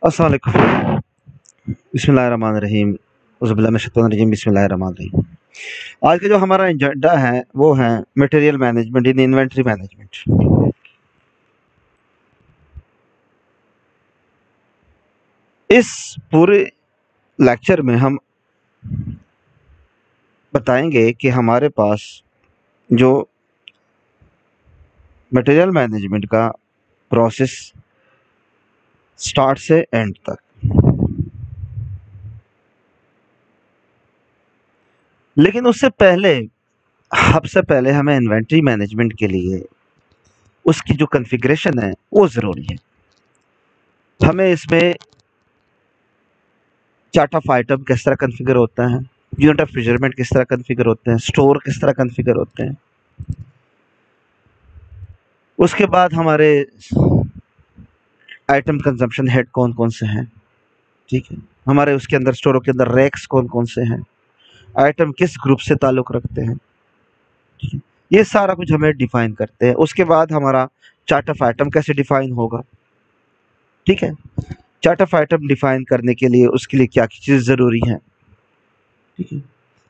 अस्सलाम वालेकुम। बिस्मिल्लाहिर्रहमानिर्रहीम। औज़ुबिल्लाहि मिनश्शैतानिर्रजीम। बिस्मिल्लाहिर्रहमानिर्रहीम। आज का जो हमारा एजेंडा है वो है मटेरियल मैनेजमेंट इन इन्वेंटरी मैनेजमेंट। इस पूरे लेक्चर में हम बताएंगे कि हमारे पास जो मटेरियल मैनेजमेंट का प्रोसेस स्टार्ट से एंड तक, लेकिन उससे पहले सबसे पहले हमें इन्वेंटरी मैनेजमेंट के लिए उसकी जो कॉन्फ़िगरेशन है वो ज़रूरी है। हमें इसमें चार्ट ऑफ आइटम किस तरह कॉन्फ़िगर होता है, यूनिट ऑफ मेजरमेंट किस तरह कॉन्फ़िगर होते हैं, स्टोर किस तरह कॉन्फ़िगर होते हैं। उसके बाद हमारे आइटम कंजम्पशन हेड कौन कौन से हैं, ठीक है। हमारे उसके अंदर स्टोरों के अंदर रैक्स कौन कौन से हैं, आइटम किस ग्रुप से ताल्लुक़ रखते हैं, ठीक है। ये सारा कुछ हमें डिफ़ाइन करते हैं। उसके बाद हमारा चार्ट ऑफ आइटम कैसे डिफ़ाइन होगा, ठीक है। चार्ट ऑफ आइटम डिफ़ाइन करने के लिए उसके लिए क्या चीज़ ज़रूरी है, ठीक है।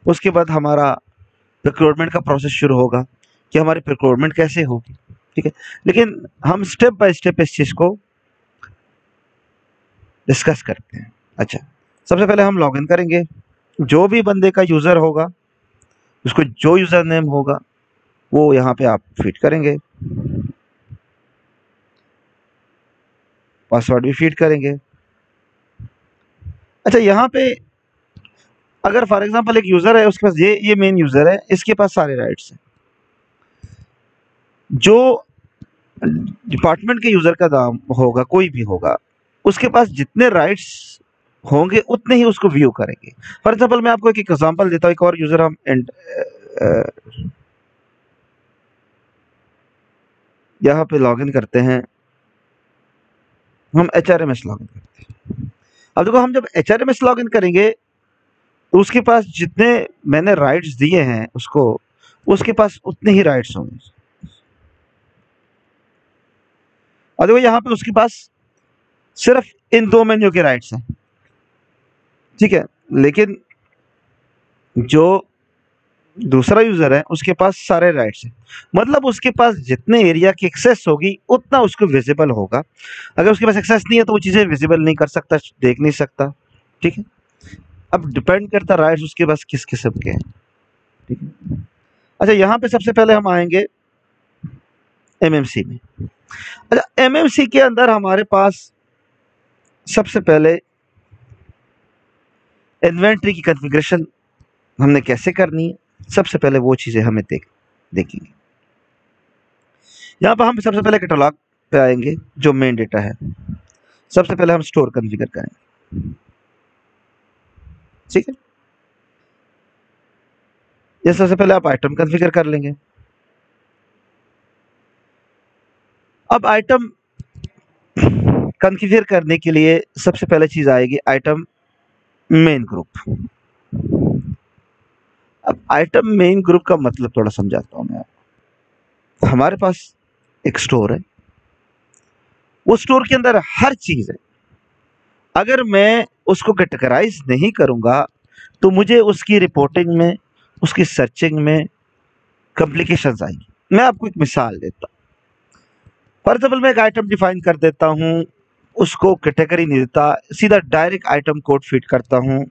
उसके बाद हमारा प्रोक्योरमेंट का प्रोसेस शुरू होगा कि हमारी प्रोक्योरमेंट कैसे होगी, ठीक है। लेकिन हम स्टेप बाय स्टेप इस चीज़ को डिस्कस करते हैं। अच्छा, सबसे पहले हम लॉगिन करेंगे। जो भी बंदे का यूज़र होगा उसको जो यूज़र नेम होगा वो यहाँ पे आप फीड करेंगे, पासवर्ड भी फीड करेंगे। अच्छा, यहाँ पे अगर फॉर एग्जांपल एक यूज़र है, उसके पास ये मेन यूज़र है, इसके पास सारे राइट्स हैं। जो डिपार्टमेंट के यूज़र का नाम होगा, कोई भी होगा, उसके पास जितने राइट्स होंगे उतने ही उसको व्यू करेंगे। फॉर एग्जांपल मैं आपको एक एग्जांपल देता हूँ। एक और यूज़र हम यहाँ पे लॉगिन करते हैं। हम HRMS लॉगिन करते हैं। अब देखो, हम जब HRMS लॉगिन करेंगे तो उसके पास जितने मैंने राइट्स दिए हैं उसको, उसके पास उतने ही राइट्स होंगे। और देखो, यहाँ पे उसके पास सिर्फ इन 2 मेन्यू के राइट्स हैं, ठीक है। लेकिन जो दूसरा यूज़र है उसके पास सारे राइट्स हैं। मतलब उसके पास जितने एरिया की एक्सेस होगी उतना उसको विजिबल होगा। अगर उसके पास एक्सेस नहीं है तो वो चीज़ें विजिबल नहीं कर सकता, देख नहीं सकता, ठीक है। अब डिपेंड करता राइट्स उसके पास किस किस्म के हैं, ठीक है। अच्छा, यहाँ पे सबसे पहले हम आएंगे MMC में। अच्छा, MMC के अंदर हमारे पास सबसे पहले इन्वेंट्री की कॉन्फ़िगरेशन हमने कैसे करनी है, सबसे पहले वो चीज़ें हमें देखेंगे। यहाँ पर हम सबसे पहले कैटलॉग पे आएंगे, जो मेन डेटा है। सबसे पहले हम स्टोर कॉन्फ़िगर करेंगे, ठीक है। ये सबसे पहले आप आइटम कॉन्फ़िगर कर लेंगे। अब आइटम कॉन्फ़िगर करने के लिए सबसे पहले चीज़ आएगी आइटम मेन ग्रुप। अब आइटम मेन ग्रुप का मतलब थोड़ा समझाता हूँ मैं आपको। हमारे पास एक स्टोर है, वो स्टोर के अंदर हर चीज़ है। अगर मैं उसको कैटेगराइज नहीं करूँगा तो मुझे उसकी रिपोर्टिंग में, उसकी सर्चिंग में कॉम्प्लिकेशंस आएंगी। मैं आपको एक मिसाल देता हूँ। फॉर एग्जाम्पल मैं एक आइटम डिफाइन कर देता हूँ, उसको कैटेगरी नहीं देता, सीधा डायरेक्ट आइटम कोड फीड करता हूँ।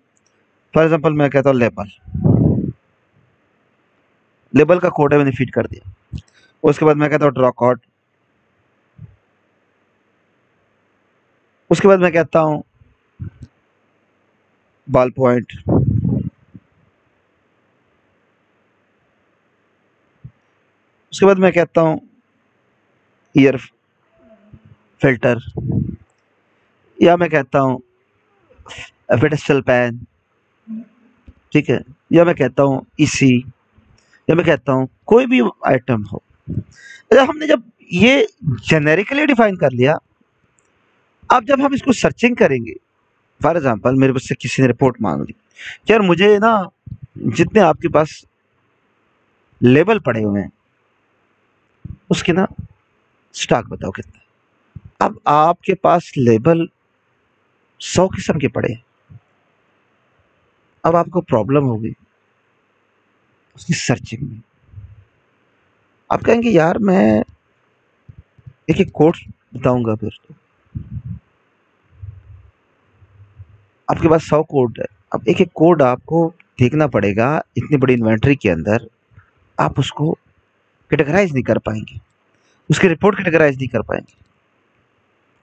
फॉर एग्जाम्पल मैं कहता हूँ लेबल, लेबल का कोड है, मैंने फीड कर दिया। उसके बाद मैं कहता हूँ ड्रॉ कोड, उसके बाद मैं कहता हूँ बॉल पॉइंट, उसके बाद मैं कहता हूँ ईयर फिल्टर, या मैं कहता हूँ पेडेस्टल पैन, ठीक है, या मैं कहता हूँ इसी, या मैं कहता हूँ कोई भी आइटम हो। हमने जब ये जेनेरिकली डिफाइन कर लिया, अब जब हम इसको सर्चिंग करेंगे, फॉर एग्जांपल मेरे पास से किसी ने रिपोर्ट मांग ली कि यार मुझे ना जितने आपके पास लेबल पड़े हुए हैं उसके ना स्टॉक बताओ कितना। अब आपके पास लेबल 100 किस्म के पड़े। अब आपको प्रॉब्लम होगी उसकी सर्चिंग में। आप कहेंगे यार मैं एक एक कोड बताऊंगा, फिर तो आपके पास 100 कोड है। अब एक एक कोड आपको देखना पड़ेगा। इतनी बड़ी इन्वेंटरी के अंदर आप उसको कैटेगराइज नहीं कर पाएंगे, उसकी रिपोर्ट कैटेगराइज नहीं कर पाएंगे,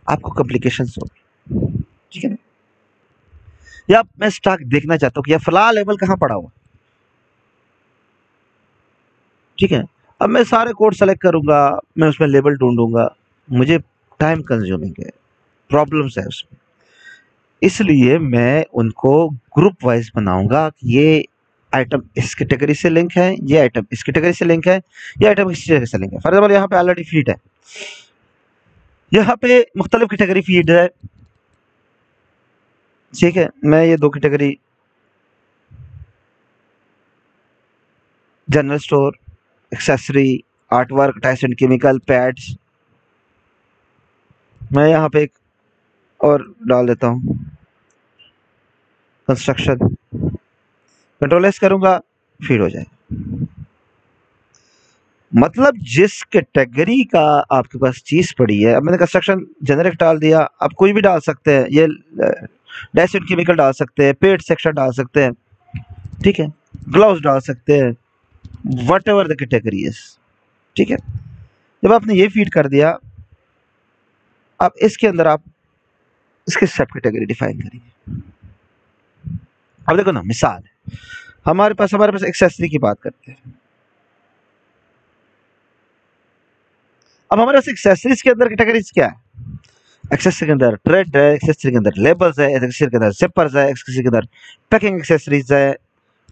आपको कॉम्प्लिकेशंस होगी। ठीक है ना? या मैं स्टॉक देखना चाहता हूँ कि यार फला लेवल कहाँ पड़ा हुआ। ठीक है, अब मैं सारे कोड सेलेक्ट करूंगा, मैं उसमें लेबल ढूंढूंगा, मुझे टाइम कंज्यूमिंग है, प्रॉब्लम्स है उसमें। इसलिए मैं उनको ग्रुप वाइज बनाऊंगा कि ये आइटम इस कैटेगरी से लिंक है, ये आइटम इस कैटेगरी से लिंक है, ये आइटम इस कैटेगरी से लिंक है। फॉर एग्जाम्पल यहाँ पे ऑलरेडी फीड है, यहाँ पे मुख्तलिफ कैटेगरी फीड है। ठीक है, मैं ये दो category, general store, accessory, art work, tiles and chemical, pads, मैं यहाँ पे एक और डाल देता हूँ, कंस्ट्रक्शन। कंट्रोल एस करूंगा, फीड हो जाएगा। मतलब जिस कैटेगरी का आपके पास चीज पड़ी है, अब मैंने कंस्ट्रक्शन जेनरिक डाल दिया, आप कोई भी डाल सकते हैं, ये टाइल्स एंड केमिकल डाल सकते हैं, पेड सेक्शन डाल सकते हैं, ठीक है, ग्लव्स डाल सकते हैं, what ever the category is. ठीक है, जब आपने ये फीड कर दिया, अब इसके अंदर आप इसके सब कैटेगरी डिफाइन करेंगे। अब देखो ना, मिसाल है, हमारे पास एक्सेसरी की बात करते हैं। अब हमारे पास एक्सेसरीज के अंदर कैटेगरीज क्या है? एक्सेसरी के अंदर ट्रेड है, एक्सेसरी के अंदर लेबल्स है, एक्सेसरी के अंदर जिपर्स है, एक्सेसरी के अंदर पैकिंग एक्सेसरीज है।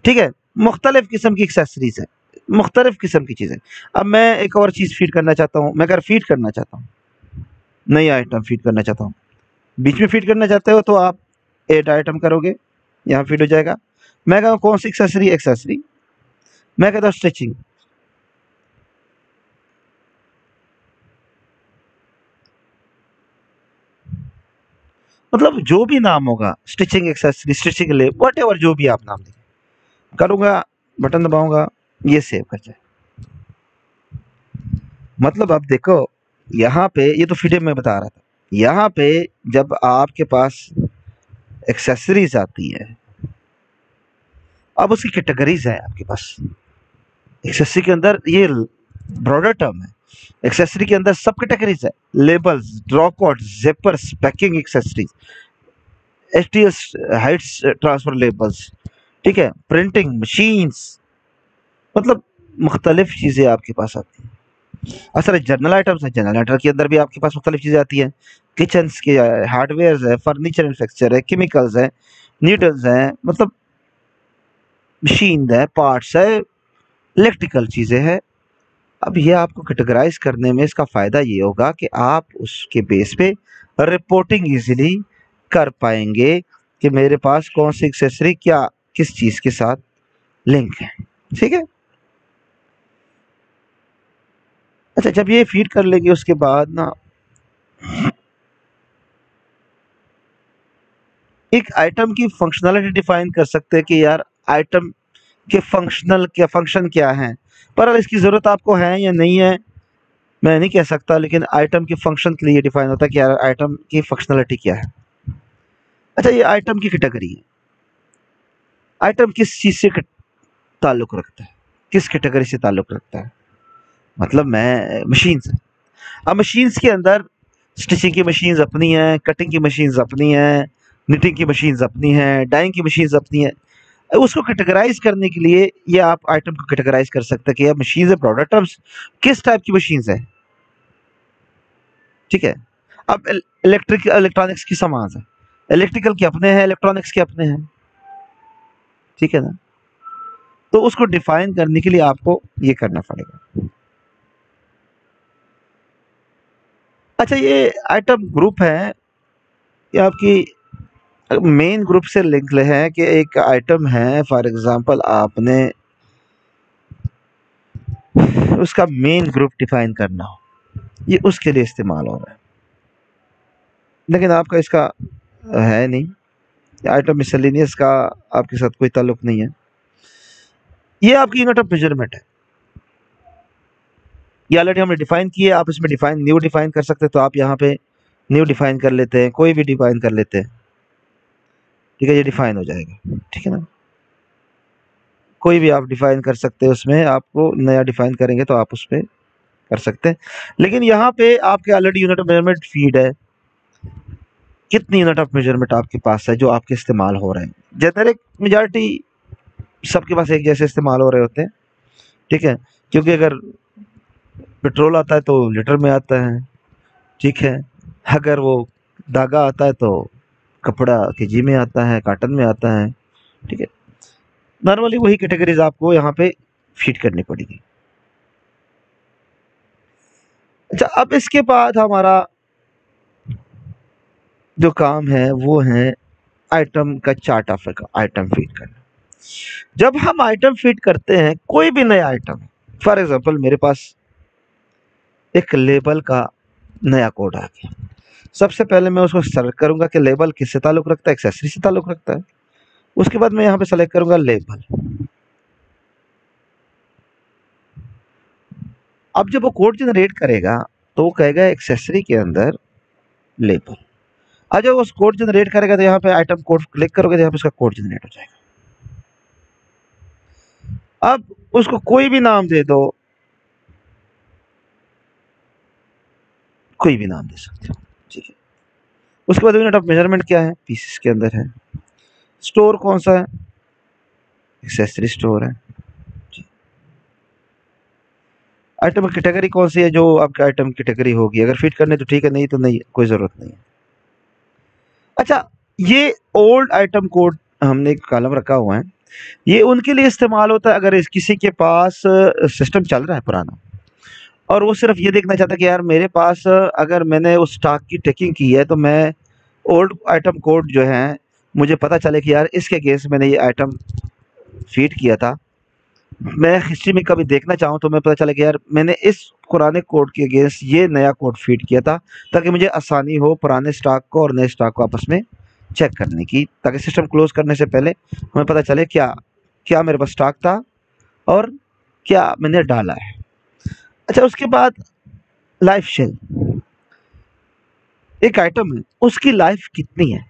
ठीक है, मुख्तलिफ किस्म की एक्सेसरीज है, मुख्तलिफ किस्म की चीज़ें। अब मैं एक और चीज़ फीड करना चाहता हूँ, मैं अगर फीड करना चाहता हूँ, नई आइटम फीड करना चाहता हूँ, बीच में फीड करना चाहते हो तो आप एड आइटम करोगे, यहाँ फीड हो जाएगा। मैं कहूँ कौन सी एक्सेसरी, एक्सेसरी, मैं कहता हूँ स्टिचिंग, मतलब जो भी नाम होगा, स्टिचिंग एक्सेसरी, स्टिचिंग ले, वट एवर, जो भी आप नाम देंगे, करूँगा, बटन दबाऊंगा, ये सेव कर जाए। मतलब अब देखो, यहाँ पे ये तो फीड में बता रहा था, यहाँ पे जब आपके पास एक्सेसरीज आती है, अब उसकी कैटेगरीज है आपके पास। एक्सेसरी के अंदर ये ब्रॉडर टर्म है, एक्सेसरी के अंदर सब कैटेगरीज है, labels, draw code, zippers, packing accessories, HTS Heights transfer labels, ठीक है, प्रिंटिंग मशीन्स, मतलब मुख्तलिफ चीज़ें आपके पास आती हैं। असल जनरल आइटम्स है, जनरल आइटम के अंदर भी आपके पास मुख्तलिफ चीज़ें आती हैं, किचन्स के हार्डवेयर है, फर्नीचर मैन्युफैक्चर है, केमिकल्स है, नीडल्स हैं, मतलब मशीन है, पार्ट्स है, इलेक्ट्रिकल चीज़ें हैं। अब ये आपको कैटेगराइज करने में इसका फ़ायदा ये होगा कि आप उसके बेस पे रिपोर्टिंग इजीली कर पाएंगे कि मेरे पास कौन सी एक्सेसरी क्या किस चीज़ के साथ लिंक है। ठीक है, अच्छा, जब ये फीड कर लेंगे उसके बाद ना एक आइटम की फंक्शनलिटी डिफाइन कर सकते हैं कि यार आइटम के फंक्शन क्या है। पर अगर इसकी ज़रूरत आपको है या नहीं है मैं नहीं कह सकता, लेकिन आइटम के फंक्शन के लिए डिफाइन होता है कि यार आइटम की फंक्शनलिटी क्या है। अच्छा, ये आइटम की कैटेगरी है, आइटम किस चीज़ से ताल्लुक़ रखता है, किस कैटेगरी से ताल्लुक़ रखता है, मतलब मैं मशीन से। अब मशीन्स के अंदर स्टिचिंग की मशीन्स अपनी हैं, कटिंग की मशीन्स अपनी हैं, निटिंग की मशीन्स अपनी हैं, डाइंग की मशीन्स अपनी हैं। उसको कैटेगराइज करने के लिए ये आप आइटम को कैटेगराइज कर सकते हैं कि यार मशीन्स है, प्रोडक्ट टर्म्स किस टाइप की मशीन्स है। ठीक है, अब इलेक्ट्रॉनिक्स की सामान है, इलेक्ट्रिकल के अपने हैं, इलेक्ट्रॉनिक्स के अपने हैं। ठीक है ना, तो उसको डिफाइन करने के लिए आपको ये करना पड़ेगा। अच्छा, ये आइटम ग्रुप है, ये आपकी मेन ग्रुप से लिंक है कि एक आइटम है, फॉर एग्जांपल आपने उसका मेन ग्रुप डिफाइन करना हो, ये उसके लिए इस्तेमाल हो रहा है। लेकिन आपका इसका है नहीं, आइटम मिसलेनियस का आपके साथ कोई ताल्लुक नहीं है। ये आपकी यूनिट ऑफ मेजरमेंट है, ये ऑलरेडी हमने डिफाइन की है। आप इसमें न्यू डिफाइन कर सकते हैं, तो आप यहाँ पे न्यू डिफाइन कर लेते हैं, कोई भी डिफाइन कर लेते हैं, ठीक है, ये डिफाइन हो जाएगा, ठीक है ना। कोई भी आप डिफाइन कर सकते हैं, उसमें आपको नया डिफाइन करेंगे तो आप उस पर कर सकते हैं। लेकिन यहाँ पे आपके already unit of measurement feed है, कितनी यूनिट ऑफ मेजरमेंट आपके पास है जो आपके इस्तेमाल हो रहे हैं। जेनेरिक मेजॉरिटी सबके पास एक जैसे इस्तेमाल हो रहे होते हैं, ठीक है, क्योंकि अगर पेट्रोल आता है तो लीटर में आता है, ठीक है, अगर वो धागा आता है तो कपड़ा केजी में आता है, काटन में आता है, ठीक है। नॉर्मली वही कैटेगरीज आपको यहाँ पे फीड करनी पड़ेगी। अच्छा, अब इसके बाद हमारा जो काम है वो है आइटम का चार्ट ऑफ आइटम फीड करना। जब हम आइटम फीड करते हैं कोई भी नया आइटम, फॉर एग्जांपल मेरे पास एक लेबल का नया कोड आ गया, सबसे पहले मैं उसको सेलेक्ट करूंगा कि लेबल किससे ताल्लुक रखता है, एक्सेसरी से ताल्लुक रखता है। उसके बाद मैं यहाँ पे सेलेक्ट करूंगा लेबल। अब जब वो कोड जनरेट करेगा तो वो कहेगा एक्सेसरी के अंदर लेबल। अब जब उस कोड जनरेट करेगा तो यहाँ पे आइटम कोड क्लिक करोगे तो यहाँ पे उसका कोड जनरेट हो जाएगा। अब उसको कोई भी नाम दे दो, कोई भी नाम दे सकते हो, ठीक है। उसके बाद यूनिट ऑफ मेजरमेंट क्या है, पीसेस के अंदर है। स्टोर कौन सा है, एक्सेसरी स्टोर है। आइटम की कैटेगरी कौन सी है, जो आपकी आइटम कैटेगरी होगी, अगर फिट करने तो ठीक है, नहीं तो नहीं, कोई जरूरत नहीं है। अच्छा, ये ओल्ड आइटम कोड हमने एक कॉलम रखा हुआ है, ये उनके लिए इस्तेमाल होता है अगर किसी के पास सिस्टम चल रहा है पुराना और वो सिर्फ ये देखना चाहता है कि यार मेरे पास अगर मैंने उस स्टॉक की टेकिंग की है तो मैं ओल्ड आइटम कोड जो है मुझे पता चले कि यार इसके अगेंस्ट मैंने ये आइटम फीड किया था। मैं हिस्ट्री में कभी देखना चाहूँ तो मैं पता चला कि यार मैंने इस पुराने कोड के अगेंस्ट ये नया कोड फीड किया था, ताकि मुझे आसानी हो पुराने स्टॉक को और नए स्टॉक को आपस में चेक करने की, ताकि सिस्टम क्लोज करने से पहले हमें पता चले क्या क्या मेरे पास स्टॉक था और क्या मैंने डाला है। अच्छा, उसके बाद लाइफ शेल, एक आइटम है उसकी लाइफ कितनी है,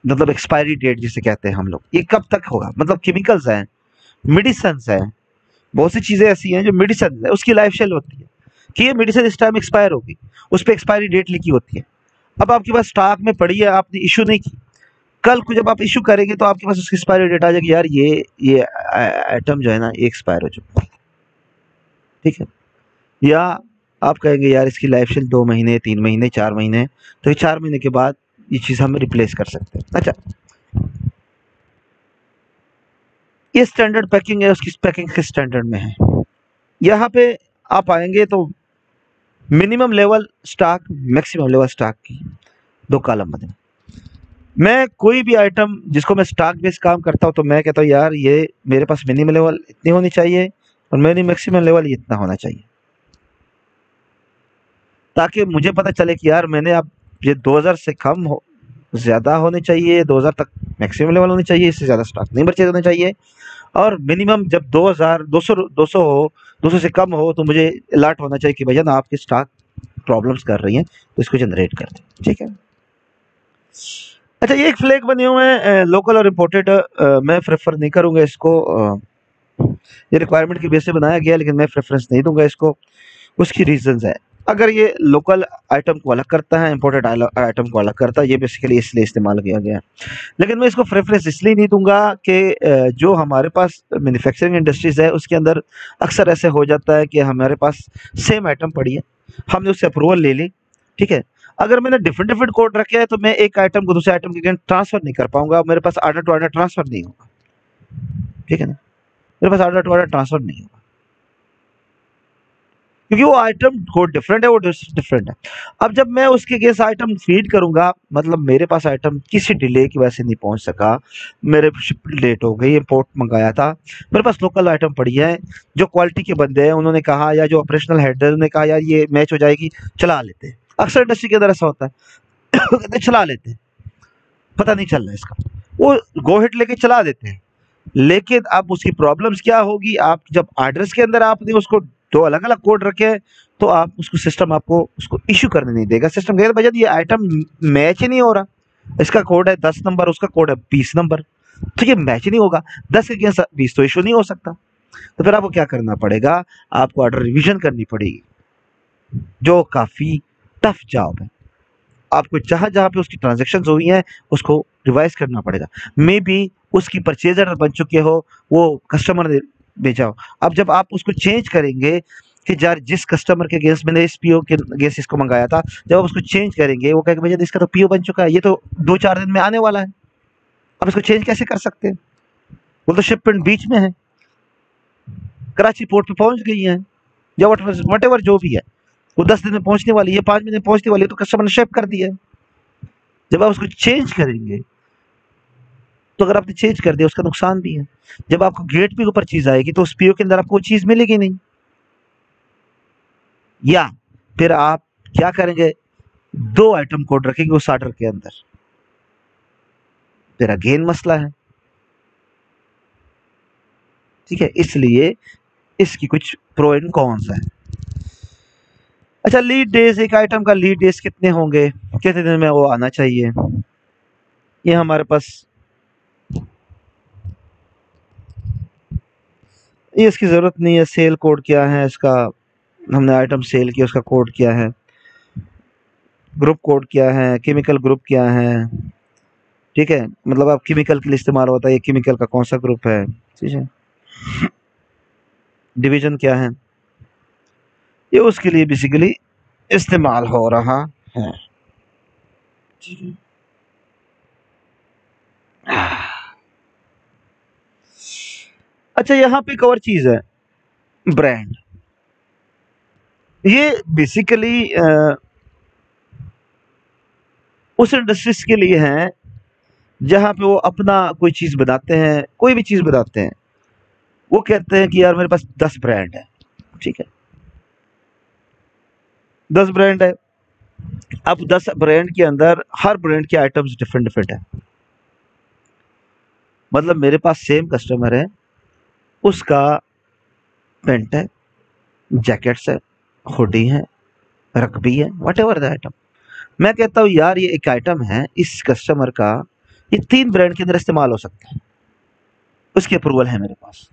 मतलब एक्सपायरी डेट जिसे कहते हैं हम लोग, ये कब तक होगा। मतलब केमिकल्स हैं, मेडिसिन है, बहुत सी चीजें ऐसी हैं जो मेडिसिन है, उसकी लाइफ शेल होती है कि ये मेडिसिन इस टाइम एक्सपायर होगी, उस पर एक्सपायरी डेट लिखी होती है। अब आपके पास स्टॉक में पड़ी है, आपने इशू नहीं की, कल को जब आप इशू करेंगे तो आपके पास उसकी एक्सपायरी डेट आ जाएगी, यार ये आइटम जो है ना ये एक्सपायर हो चुका है, ठीक है। या आप कहेंगे यार इसकी लाइफ शेल 2 महीने, 3 महीने, 4 महीने, तो ये 4 महीने के बाद ये चीज़ हम रिप्लेस कर सकते हैं। अच्छा, ये स्टैंडर्ड पैकिंग है, उसकी पैकिंग किस स्टैंडर्ड में है, यहाँ पे आप आएंगे तो minimum level stock, maximum level stock की 2 कॉलम बने। मैं कोई भी आइटम जिसको मैं स्टॉक बेस्ड काम करता हूँ तो मैं कहता हूँ यार ये मेरे पास मिनिमम लेवल इतनी होनी चाहिए और मेरी मैक्सिमम लेवल इतना होना चाहिए, ताकि मुझे पता चले कि यार मैंने अब ये 2000 से कम हो, ज़्यादा होने चाहिए, 2000 तक मैक्सिमम लेवल होनी चाहिए, इससे ज़्यादा स्टॉक नहीं परचेज होना चाहिए, और मिनिमम जब 2000 200 हो, 200 से कम हो तो मुझे अलर्ट होना चाहिए कि भैया ना आपकी स्टॉक प्रॉब्लम्स कर रही हैं, तो इसको जनरेट कर दें, ठीक है। अच्छा, ये एक फ्लैग बने हुए हैं लोकल और इम्पोर्टेड, मैं प्रेफर नहीं करूँगा इसको, ये रिक्वायरमेंट की बेस पे बनाया गया, लेकिन मैं प्रेफरेंस नहीं दूंगा इसको। उसकी रीजंस है, अगर ये लोकल आइटम को अलग करता है, इंपोर्टेड आइटम को अलग करता है, ये बेसिकली इसलिए इस्तेमाल किया गया है। लेकिन मैं इसको प्रेफरेंस इसलिए नहीं दूंगा कि जो हमारे पास मैन्युफैक्चरिंग इंडस्ट्रीज है उसके अंदर अक्सर ऐसे हो जाता है कि हमारे पास सेम आइटम पड़ी है, हमने उससे अप्रूवल ले ली, ठीक है। अगर मैंने डिफरेंट डिफरेंट कोड रखे हैं तो मैं एक आइटम को दूसरे आइटम के अगेंस्ट ट्रांसफर नहीं कर पाऊंगा, मेरे पास ऑर्डर टू ऑर्डर ट्रांसफर नहीं होगा, ठीक है ना, मेरे पास ऑर्डर टू ऑर्डर ट्रांसफर नहीं होगा, क्योंकि वो आइटम कोड डिफरेंट है, वो डिफरेंट है। अब जब मैं उसके अगेंस्ट आइटम फीड करूंगा, मतलब मेरे पास आइटम किसी डिले की वजह से नहीं पहुंच सका, मेरे शिप लेट हो गई, इंपोर्ट मंगाया था, मेरे पास लोकल आइटम पड़ी है, जो क्वालिटी के बंदे हैं उन्होंने कहा, या जो ऑपरेशनल हेड है उन्होंने कहा यार ये मैच हो जाएगी, चला लेते हैं। अक्सर इंडस्ट्री के अंदर ऐसा होता है, कहते चला लेते हैं, पता नहीं चल रहा है इसका, वो गो हिट लेके चला देते हैं। लेकिन अब उसकी प्रॉब्लम्स क्या होगी, आप जब एड्रेस के अंदर आपने उसको दो अलग अलग कोड रखे हैं, तो आप उसको सिस्टम आपको उसको इश्यू करने नहीं देगा। सिस्टम कहेगा भाई ये आइटम मैच ही नहीं हो रहा, इसका कोड है 10 नंबर, उसका कोड है 20 नंबर, तो ये मैच ही नहीं होगा, 10 के अगेंस्ट 20 तो इशू नहीं हो सकता। तो फिर आपको क्या करना पड़ेगा, आपको ऑर्डर रिवीजन करनी पड़ेगी, जो काफी टफ जॉब है। आपको जहां जहां पे उसकी ट्रांजेक्शन हुई हैं उसको रिवाइज करना पड़ेगा। मे बी उसकी परचेज ऑर्डर बन चुके हो, वो कस्टमर ने भेजा हो, अब जब आप उसको चेंज करेंगे कि यार जिस कस्टमर के अगेंस्ट मैंने इस पीओ के अगेंस्ट इसको मंगाया था, जब आप उसको चेंज करेंगे वो कहेगा भैया इसका तो पीओ बन चुका है, ये तो 2-4 दिन में आने वाला है, आप इसको चेंज कैसे कर सकते हैं, वो तो शिपमेंट बीच में है, कराची पोर्ट पे पहुंच गई है, या वट एवर जो भी है, वो 10 दिन में पहुंचने वाली है, 5 दिन में पहुंचने वाली है, तो कस्टमर ने शिप कर दिया है। जब आप उसको चेंज करेंगे, तो अगर आपने चेंज कर दिया उसका नुकसान भी है। जब आपको गेट पे ऊपर चीज आएगी तो उस पीओ के अंदर आपको वो चीज मिलेगी नहीं, या फिर आप क्या करेंगे, 2 आइटम कोड रखेंगे उस ऑर्डर के अंदर, फिर अगेन मसला है। ठीक है, इसलिए इसकी कुछ प्रो एंड कॉन्स है। अच्छा, लीड डेज, एक आइटम का लीड डेज कितने होंगे, कितने दिन में वो आना चाहिए, ये हमारे पास, ये इसकी जरूरत नहीं है। सेल कोड क्या है इसका, हमने आइटम सेल किया उसका कोड क्या है, ग्रुप कोड क्या है, केमिकल ग्रुप क्या है, ठीक है, मतलब आप केमिकल के लिए इस्तेमाल होता है, ये केमिकल का कौन सा ग्रुप है, ठीक है, डिवीजन क्या है, ये उसके लिए बेसिकली इस्तेमाल हो रहा है। अच्छा, यहाँ पे एक और चीज है, ब्रांड। ये बेसिकली उस इंडस्ट्रीज के लिए है जहाँ पे वो अपना कोई चीज बनाते हैं, कोई भी चीज बनाते हैं, वो कहते हैं कि यार मेरे पास 10 ब्रांड है, ठीक है, 10 ब्रांड है। अब 10 ब्रांड के अंदर हर ब्रांड के आइटम्स डिफरेंट डिफरेंट है। मतलब मेरे पास सेम कस्टमर है, उसका पेंट है, जैकेट्स है, हुडी है, रकबी है, वट एवर द आइटम। मैं कहता हूँ यार ये एक आइटम है, इस कस्टमर का ये 3 ब्रांड के अंदर इस्तेमाल हो सकता है, उसकी अप्रूवल है मेरे पास।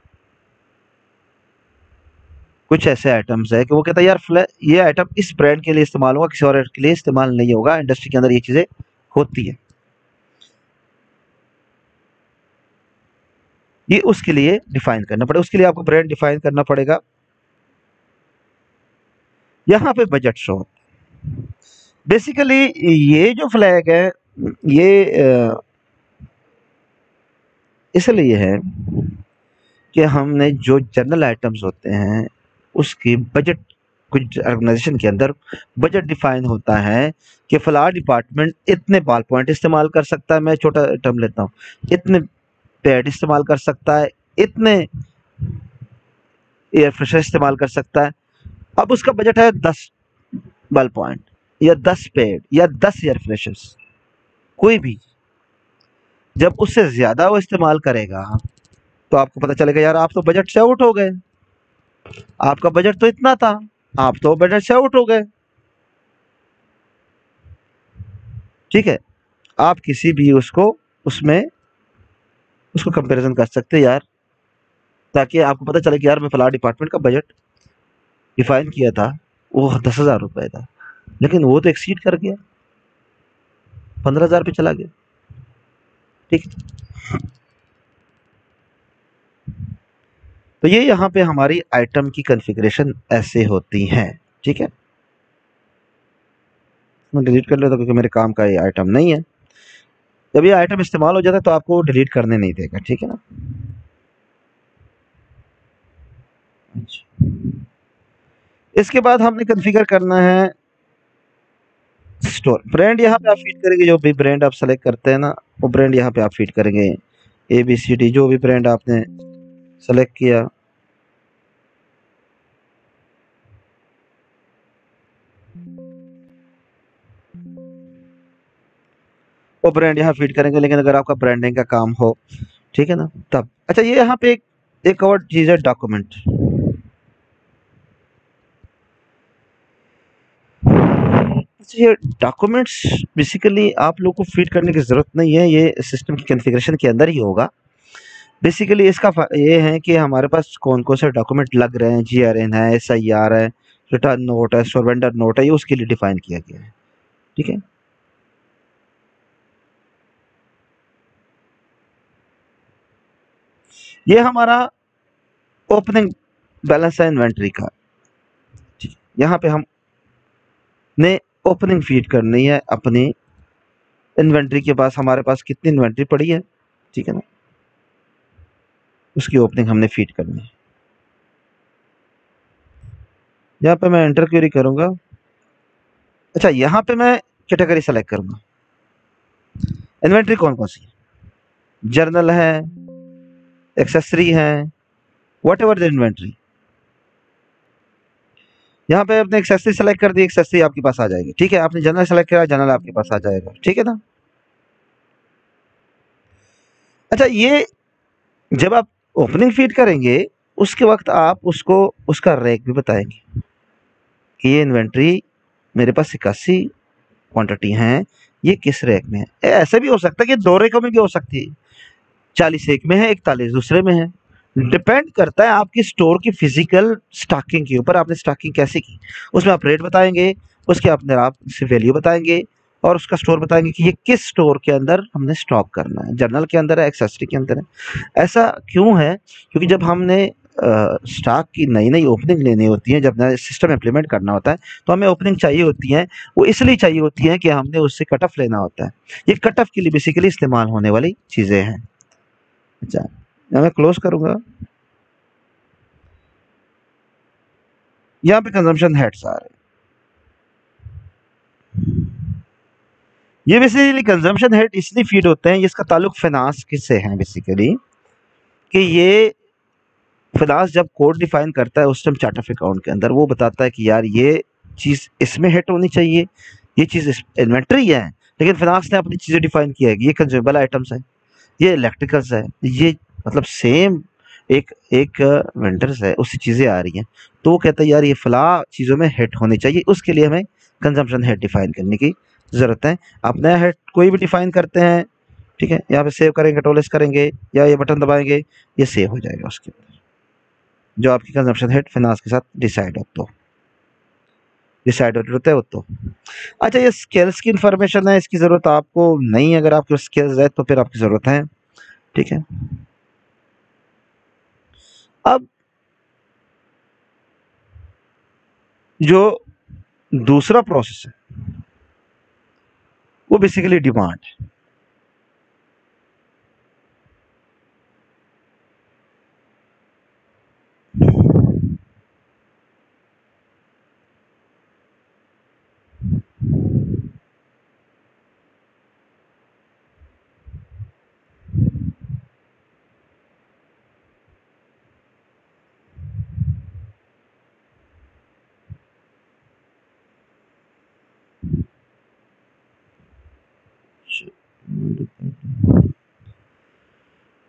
कुछ ऐसे आइटम्स है कि वो कहता है यार ये आइटम इस ब्रांड के लिए इस्तेमाल होगा, किसी और के लिए इस्तेमाल नहीं होगा, इंडस्ट्री के अंदर ये चीजें होती है, ये उसके लिए डिफाइन करना पड़ेगा, उसके लिए आपको ब्रांड डिफाइन करना पड़ेगा। यहाँ पे बजट शो, बेसिकली ये जो फ्लैग है, ये इसलिए है कि हमने जो जनरल आइटम्स होते हैं उसकी बजट, कुछ ऑर्गेनाइजेशन के अंदर बजट डिफाइन होता है कि फला डिपार्टमेंट इतने बॉल पॉइंट इस्तेमाल कर सकता है, मैं छोटा टर्म लेता हूँ, इतने पैड इस्तेमाल कर सकता है, इतने एयर फ्रेशर इस्तेमाल कर सकता है। अब उसका बजट है 10 बॉल पॉइंट या 10 पैड या 10 एयर फ्रेशर्स, कोई भी, जब उससे ज्यादा वो इस्तेमाल करेगा तो आपको पता चलेगा यार आप तो बजट से आउट हो गए, आपका बजट तो इतना था, आप तो बजट से आउट हो गए। ठीक है, आप किसी भी उसको उसमें उसको कंपैरिजन कर सकते हैं यार, ताकि आपको पता चले कि यार मैं फला डिपार्टमेंट का बजट डिफाइन किया था, वो 10,000 रुपए था, लेकिन वो तो एक्सीड कर गया, 15,000 पे चला गया। ठीक है, तो ये यहाँ पे हमारी आइटम की कॉन्फ़िगरेशन ऐसे होती है। ठीक है, मैं डिलीट कर लेता हूँ क्योंकि मेरे काम का ये आइटम नहीं है। जब ये आइटम इस्तेमाल हो जाता है तो आपको डिलीट करने नहीं देगा, ठीक है ना। अच्छा, इसके बाद हमने कॉन्फ़िगर करना है स्टोर ब्रांड। यहाँ पे आप फीड करेंगे जो भी ब्रांड आप सेलेक्ट करते हैं ना, वो ब्रांड यहाँ पे आप फीड करेंगे, ABCD जो भी ब्रांड आपने सेलेक्ट किया। वो ब्रांड यहाँ फीड करेंगे, लेकिन अगर आपका ब्रांडिंग का काम हो, ठीक है ना, तब। अच्छा, ये यहाँ पे एक और चीज़ है, डॉक्यूमेंट। ये डॉक्यूमेंट्स बेसिकली आप लोग को फीड करने की ज़रूरत नहीं है, ये सिस्टम की कॉन्फ़िगरेशन के अंदर ही होगा। बेसिकली इसका ये है कि हमारे पास कौन कौन से डॉक्यूमेंट लग रहे हैं, GRN है, SIR है, रिटर्न नोट है, सरेंडर नोट है, ये उसके लिए डिफाइन किया गया है, ठीक है। ये हमारा ओपनिंग बैलेंस है इन्वेंट्री का। यहाँ पे हम ने ओपनिंग फीड करनी है अपनी इन्वेंट्री के पास, हमारे पास कितनी इन्वेंट्री पड़ी है, ठीक है ना, उसकी ओपनिंग हमने फीड करनी है। यहाँ पे मैं एंटर क्वेरी करूंगा। अच्छा, यहाँ पे मैं कैटेगरी सेलेक्ट करूंगा। इन्वेंट्री कौन कौन सी है, जर्नल है, एक्सेसरी है, वट एवर द इन्वेंट्री। यहाँ पे आपने एक्सेसरी सेलेक्ट कर दी, एक्सेसरी आपके पास आ जाएगी, ठीक है। आपने जनरल सेलेक्ट किया, जनरल आपके पास आ जाएगा, ठीक है ना। अच्छा, ये जब आप ओपनिंग फीड करेंगे उसके वक्त आप उसको उसका रैक भी बताएंगे कि ये इन्वेंट्री मेरे पास 81 क्वांटिटी हैं, ये किस रैक में है। ऐसा भी हो सकता है कि दो रैकों में भी हो सकती है, 40 एक में है, 41 दूसरे में है। डिपेंड करता है आपकी स्टोर की फिजिकल स्टॉकिंग के ऊपर, आपने स्टॉकिंग कैसे की, उसमें आप रेट बताएंगे, उसके अपने आप से वैल्यू बताएंगे, और उसका स्टोर बताएंगे कि ये किस स्टोर के अंदर हमने स्टॉक करना है, जर्नल के अंदर है, एक्सेसरी के अंदर है। ऐसा क्यों है, क्योंकि जब हमने स्टॉक की नई नई ओपनिंग लेनी होती है, जब नया सिस्टम इम्प्लीमेंट करना होता है, तो हमें ओपनिंग चाहिए होती है। वो इसलिए चाहिए होती है कि हमने उससे कट ऑफ लेना होता है। ये कट ऑफ के लिए बेसिकली इस्तेमाल होने वाली चीज़ें हैं। अच्छा, मैं क्लोज करूंगा। यहाँ पे कंजम्पशन हेड्स आ रहे हैं। ये बेसिकली कंजम्पशन हेड इसलिए फीड होते हैं, इसका ताल्लुक फाइनेंस से है बेसिकली, कि ये फाइनेंस जब कोड डिफाइन करता है उस टाइम चार्ट ऑफ अकाउंट के अंदर वो बताता है कि यार ये चीज़ इसमें हिट होनी चाहिए, ये चीज़ इन्वेंट्री है, लेकिन फाइनेंस ने अपनी चीज़ें डिफाइन किया है कि ये कंज्यूमेबल आइटम्स है, ये इलेक्ट्रिकल्स है, ये मतलब सेम एक एक वेंडर्स है, उससे चीज़ें आ रही हैं, तो वो कहता है यार ये फला चीज़ों में हिट होनी चाहिए, उसके लिए हमें कंजम्पशन हेड डिफाइन करने की ज़रूरत है। आप नया हेड कोई भी डिफाइन करते हैं, ठीक है, यहाँ पे सेव करेंगे, कंट्रोल एस करेंगे या ये बटन दबाएंगे, ये सेव हो जाएगा उसके अंदर, जो आपकी कंजम्पशन हेड फाइनेंस के साथ डिसाइड होता है तो। अच्छा, ये स्किल्स की इंफॉर्मेशन है, इसकी ज़रूरत आपको नहीं है, अगर आपके स्किल्स है तो फिर आपकी ज़रूरत है, ठीक है। अब जो दूसरा प्रोसेस है वो बेसिकली डिमांड है।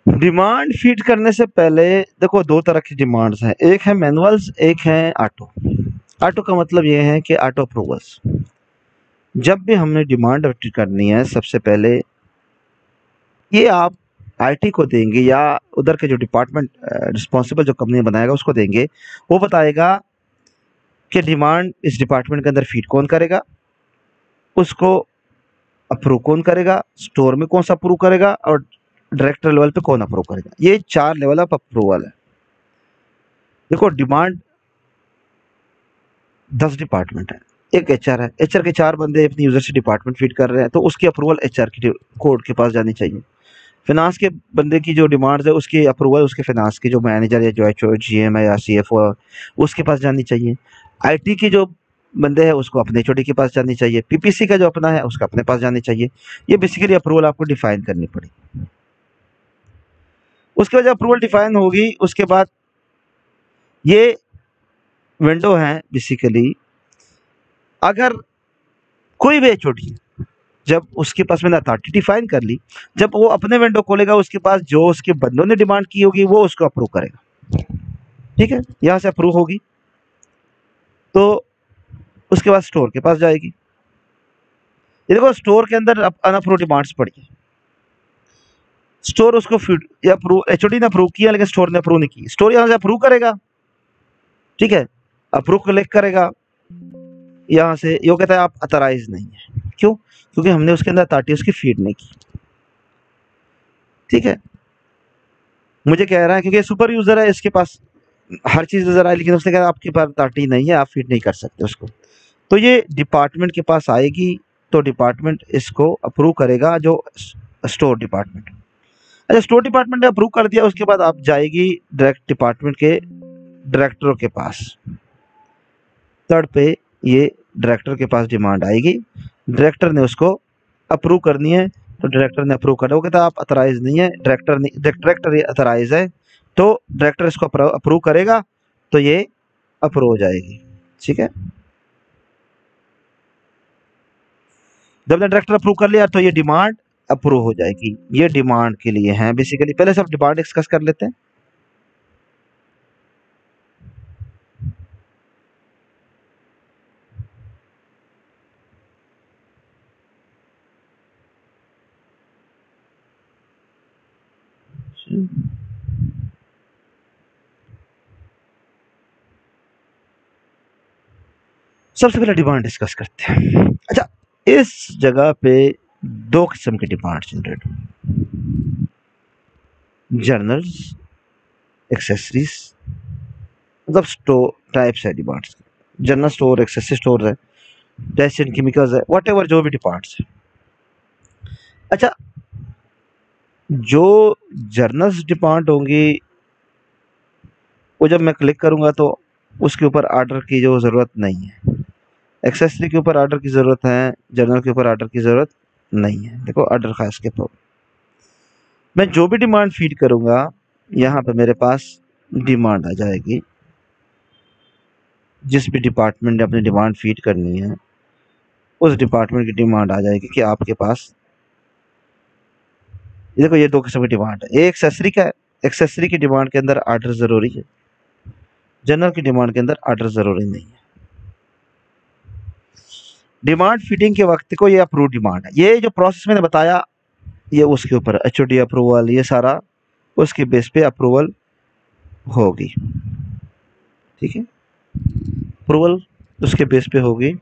डिमांड फीड करने से पहले देखो दो तरह की डिमांड्स हैं, एक है मैनुअल्स, एक है ऑटो। ऑटो का मतलब ये है कि ऑटो अप्रूवल्स। जब भी हमने डिमांड एंट्री करनी है, सबसे पहले ये आप आईटी को देंगे या उधर के जो डिपार्टमेंट रिस्पॉन्सिबल जो कंपनी बनाएगा उसको देंगे। वो बताएगा कि डिमांड इस डिपार्टमेंट के अंदर फीड कौन करेगा, उसको अप्रूव कौन करेगा, स्टोर में कौन सा अप्रूव करेगा, और डायरेक्टर लेवल पे कौन अप्रूव करेगा। ये 4 लेवल ऑफ अप्रूवल है। देखो, डिमांड 10 डिपार्टमेंट है, एक एचआर है, एचआर के 4 बंदे अपनी यूजर से डिपार्टमेंट फीड कर रहे हैं, तो उसकी अप्रूवल एचआर की कोड के पास जानी चाहिए। फाइनेंस के बंदे की जो डिमांड्स है उसकी अप्रूवल उसके फाइनेंस के जो मैनेजर या जो एचओ जीएम है या सीएफओ है उसके पास जानी चाहिए। आईटी के जो बंदे हैं उसको अपने एचओडी के पास जानी चाहिए। पीपीसी का जो अपना है उसका अपने पास जानी चाहिए। ये बेसिकली अप्रूवल आपको डिफाइन करनी पड़ेगी। उसके बाद जब अप्रूवल डिफाइन होगी उसके बाद ये विंडो है बेसिकली, अगर कोई भी एचओडी जब उसके पास मैंने अथॉरिटी डिफाइन कर ली, जब वो अपने विंडो खोलेगा उसके पास जो उसके बंदों ने डिमांड की होगी वो उसको अप्रूव करेगा। ठीक है, यहाँ से अप्रूव होगी तो उसके बाद स्टोर के पास जाएगी। ये देखो स्टोर के अंदर अनअप्रूव डिमांड्स पड़ी है, स्टोर उसको फीड या अप्रूव एचओडी ने अप्रूव किया लेकिन स्टोर ने अप्रूव नहीं की। स्टोर यहाँ से अप्रूव करेगा, ठीक है, अप्रूव क्लिक करेगा, यहाँ से ये कहता है आप अथराइज नहीं है। क्यों? क्योंकि हमने उसके अंदर अथॉरिटी उसकी फीड नहीं की। ठीक है, मुझे कह रहा है क्योंकि सुपर यूजर है, इसके पास हर चीज नजर आई, लेकिन उसने कहा आपके पास अथॉरिटी नहीं है, आप फीड नहीं कर सकते उसको। तो ये डिपार्टमेंट के पास आएगी, तो डिपार्टमेंट इसको अप्रूव करेगा, जो स्टोर डिपार्टमेंट। अच्छा, स्टोर डिपार्टमेंट ने अप्रूव कर दिया, उसके बाद आप जाएगी डायरेक्ट डिपार्टमेंट के डायरेक्टरों के पास। थर्ड पे ये डायरेक्टर के पास डिमांड आएगी, डायरेक्टर ने उसको अप्रूव करनी है, तो डायरेक्टर ने अप्रूव करा। वो कहता है आप अथराइज नहीं है, डायरेक्टर ये अथराइज है, तो डायरेक्टर इसको अप्रूव करेगा, तो ये अप्रूव हो जाएगी। ठीक है, जब डायरेक्टर अप्रूव कर लिया तो ये डिमांड अप्रूव हो जाएगी। ये डिमांड के लिए है बेसिकली। पहले सब डिमांड डिस्कस कर लेते हैं। सबसे पहले डिमांड डिस्कस करते हैं। अच्छा, इस जगह पे दो किस्म के डिमांड जनरेट हुए, जर्नल्स, एक्सेसरीज, मतलब स्टोर टाइप्स है demands. General store, accessory store है, टेस्ट एंड केमिकल्स है, वट एवर जो भी डिपार्ट्स है। अच्छा, जो जर्नल्स डिमांड होंगी वो जब मैं क्लिक करूंगा तो उसके ऊपर आर्डर की जो ज़रूरत नहीं है। एक्सेसरी के ऊपर आर्डर की ज़रूरत है, जर्नल के ऊपर आर्डर की ज़रूरत नहीं है। देखो आर्डर खास के ऊपर मैं जो भी डिमांड फीड करूंगा यहाँ पे मेरे पास डिमांड आ जाएगी। जिस भी डिपार्टमेंट ने अपनी डिमांड फीड करनी है उस डिपार्टमेंट की डिमांड आ जाएगी कि आपके पास। देखो ये दो किस्म की डिमांड है, एक एक्सेसरी का है, एक्सेसरी की डिमांड के अंदर आर्डर ज़रूरी है, जनरल की डिमांड के अंदर आर्डर ज़रूरी नहीं है। डिमांड फीडिंग के वक्त को ये अप्रूव डिमांड है। ये जो प्रोसेस मैंने बताया ये उसके ऊपर एचओडी अप्रूवल, ये सारा उसके बेस पे अप्रूवल होगी। ठीक है, अप्रूवल उसके बेस पे होगी।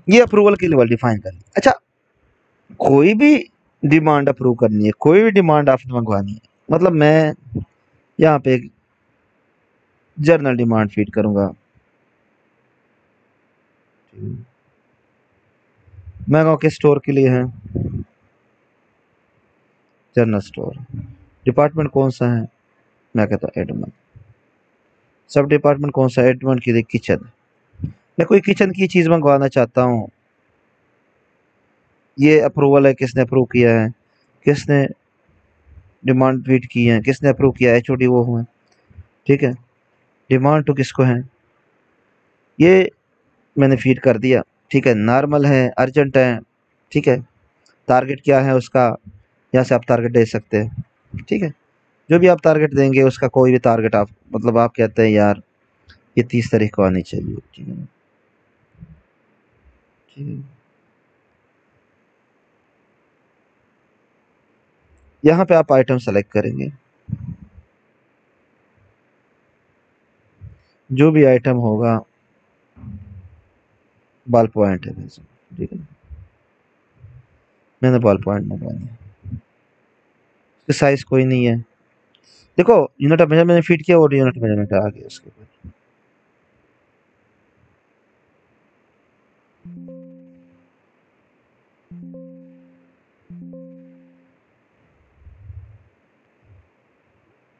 ये अप्रूवल की लेवल डिफाइन करनी। अच्छा, कोई भी डिमांड अप्रूव करनी है, कोई भी डिमांड आपने मंगवानी है, मतलब मैं यहाँ पे एक जर्नल डिमांड फीड करूंगा, मैं कहूँ किस स्टोर के लिए है, जर्नल स्टोर। डिपार्टमेंट कौन सा है, मैं कहता हूँ एडमिन। सब डिपार्टमेंट कौन सा है, एडमिन की लिए किचन। मैं कोई किचन की चीज़ मंगवाना चाहता हूँ, ये अप्रूवल है, किसने अप्रूव किया है, किसने डिमांड फीड की है, किसने अप्रूव किया है, एचओडी वो हुए। ठीक है, डिमांड तो किसको है, ये मैंने फीड कर दिया। ठीक है, नॉर्मल है, अर्जेंट है। ठीक है, टारगेट क्या है उसका, यहाँ से आप टारगेट दे सकते हैं। ठीक है, जो भी आप टारगेट देंगे उसका कोई भी टारगेट आप, मतलब आप कहते हैं यार ये 30 तारीख को आनी चाहिए। ठीक है, ठीक है, यहाँ पे आप आइटम सेलेक्ट करेंगे, जो भी आइटम होगा बॉल पॉइंट है। ठीक है, मैंने बॉल पॉइंट मंगवानी है, इसका साइज कोई नहीं है। देखो यूनिट ऑफ मेजरमेंट मैंने फीड किया और यूनिट मेजरमेंट आ गया उसके ऊपर।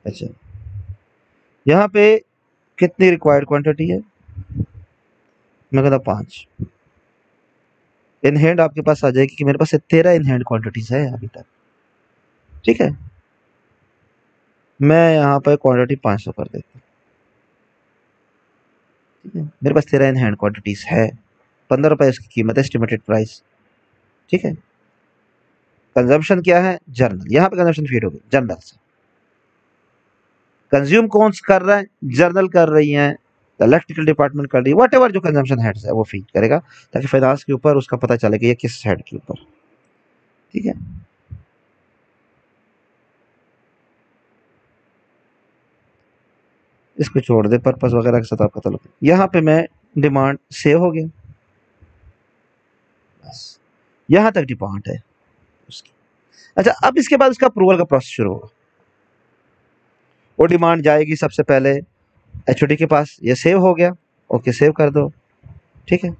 अच्छा, यहाँ पे कितनी रिक्वायर्ड क्वांटिटी है, मैं कहता 5। इन हैंड आपके पास आ जाएगी कि मेरे पास 13 इन हैंड क्वांटिटीज है अभी तक। ठीक है, मैं यहाँ पर क्वांटिटी 500 कर देता हूँ। ठीक है, मेरे पास 13 इन हैंड क्वांटिटीज है, 15 रुपए उसकी कीमत है, एस्टिमेटेड प्राइस। ठीक है, कंजम्पशन क्या है, जर्नल, यहाँ पे कंजम्पशन फीड होगी जर्नल से। कंज्यूम कौन कर रहा है, जर्नल कर रही है, इलेक्ट्रिकल डिपार्टमेंट कर रही है, वट एवर जो कंजम्पशन हेड्स है वो फीड करेगा, ताकि फाइनेंस के ऊपर उसका पता चले कि ये किस हेड के ऊपर। ठीक है, इसको छोड़ दे, पर्पस वगैरह के साथ आपका तलब। यहाँ पे मैं डिमांड सेव हो गया, बस यहाँ तक डिमांड है उसकी। अच्छा, अब इसके बाद उसका अप्रूवल का प्रोसेस शुरू होगा। वो डिमांड जाएगी सबसे पहले एचओडी के पास, ये सेव हो गया, ओके सेव कर दो। ठीक है,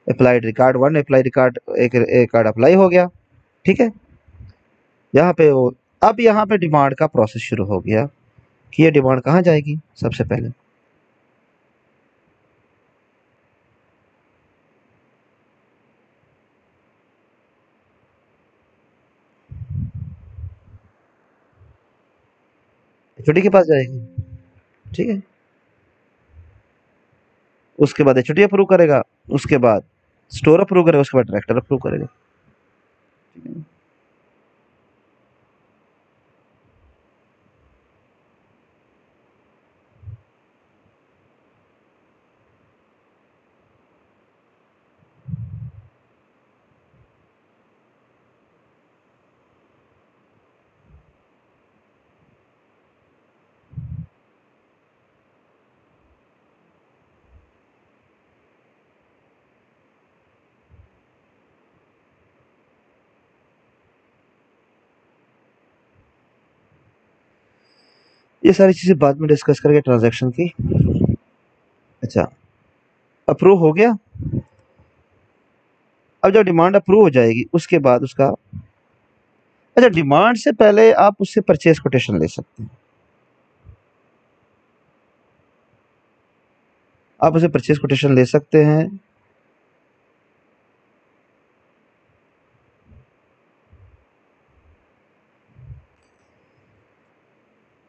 अप्लाइड रिकॉर्ड 1, अप्लाई रिकॉर्ड एक रिकॉर्ड अप्लाई हो गया। ठीक है, यहाँ पे वो, अब यहाँ पे डिमांड का प्रोसेस शुरू हो गया कि ये डिमांड कहाँ जाएगी सबसे पहले। एचओडी के पास जाएगी। ठीक है, उसके बाद एचओडी अप्रूव करेगा, उसके बाद स्टोर अप्रूव करेगा, उसके बाद डायरेक्टर अप्रूव करेगा। ठीक है, ये सारी चीजें बाद में डिस्कस करेंगे ट्रांजैक्शन की। अच्छा, अप्रूव हो गया। अब जब डिमांड अप्रूव हो जाएगी उसके बाद उसका, अच्छा डिमांड से पहले आप उससे परचेज कोटेशन ले सकते हैं, आप उसे परचेज कोटेशन ले सकते हैं।